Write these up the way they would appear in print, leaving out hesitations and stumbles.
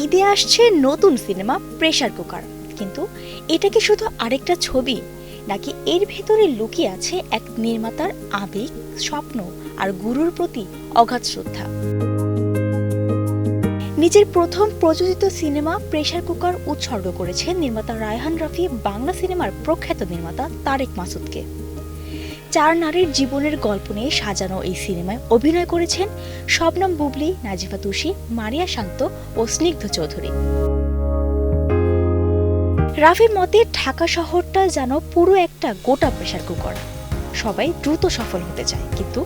ঈদে আসছে নতুন সিনেমা প্রেসার কুকার, কিন্তু এটা কি শুধু আরেকটা ছবি, নাকি এর ভেতরে লুকিয়ে আছে এক নির্মাতার আবেগ, স্বপ্ন আর গুরুর প্রতি অগাধ শ্রদ্ধা। নিজের প্রথম প্রযোজিত সিনেমা প্রেসার কুকার উৎসর্গ করেছেন নির্মাতা রায়হান রাফি বাংলা সিনেমার প্রখ্যাত নির্মাতা তারেক মাসুদকে। 4 নারীর জীবনের গল্প নিয়ে সাজানো এই সিনেমায় অভিনয় করেছেন শবনম বুবলী, নাজিফা তুষি, মারিয়া শান্ত ও স্নিগ্ধ চৌধুরী। রাফির মতে ঢাকা শহরটা যেন পুরো একটা গোটা প্রেসার কুকার। সবাই দ্রুত সফল হতে চায়, কিন্তু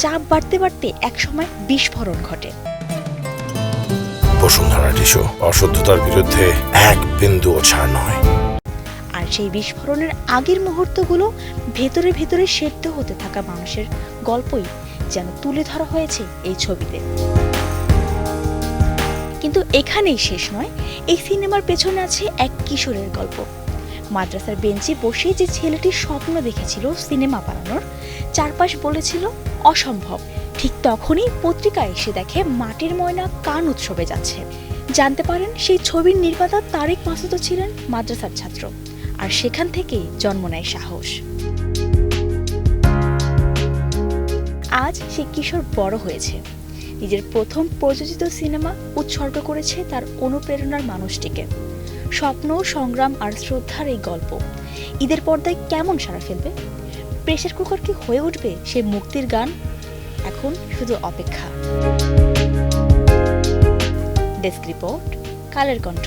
চাপ বাড়তে বাড়তে একসময় বিস্ফোরণ ঘটে। বসুন্ধরা টিস্যু অশুদ্ধতার বিরুদ্ধে এক বিন্দুও ছাড় নয়। আর সেই বিস্ফোরণের আগের মুহূর্তগুলো ভেতরে ভেতরে সেদ্ধ হতে থাকা মানুষের গল্পই যেন তুলে ধরা হয়েছে এই ছবিতে। কিন্তু এখানেই শেষ নয়, এই সিনেমার পেছনে আছে এক কিশোরের গল্প। মাদ্রাসার বেঞ্চে বসে যে ছেলেটি স্বপ্ন দেখেছিল সিনেমা বানানোর, চারপাশ বলেছিল অসম্ভব, ঠিক তখনই পত্রিকায় এসে দেখে মাটির ময়না কান উৎসবে যাচ্ছে। জানতে পারেন সেই ছবির নির্মাতা তারেক মাসুদও ছিলেন মাদ্রাসার ছাত্র, আর সেখান থেকেই জন্ম নেয় সাহস। আজ সে কিশোর বড় হয়েছে, নিজের প্রথম প্রযোজিত সিনেমা উৎসর্গ করেছে তার অনুপ্রেরণার মানুষটিকে। স্বপ্ন, সংগ্রাম আর শ্রদ্ধার এই গল্প ঈদের পর্দায় কেমন সাড়া ফেলবে? প্রেসার কুকার কি হয়ে উঠবে সেই মুক্তির গান? এখন শুধু অপেক্ষা। Desk report, Kaler Kantho.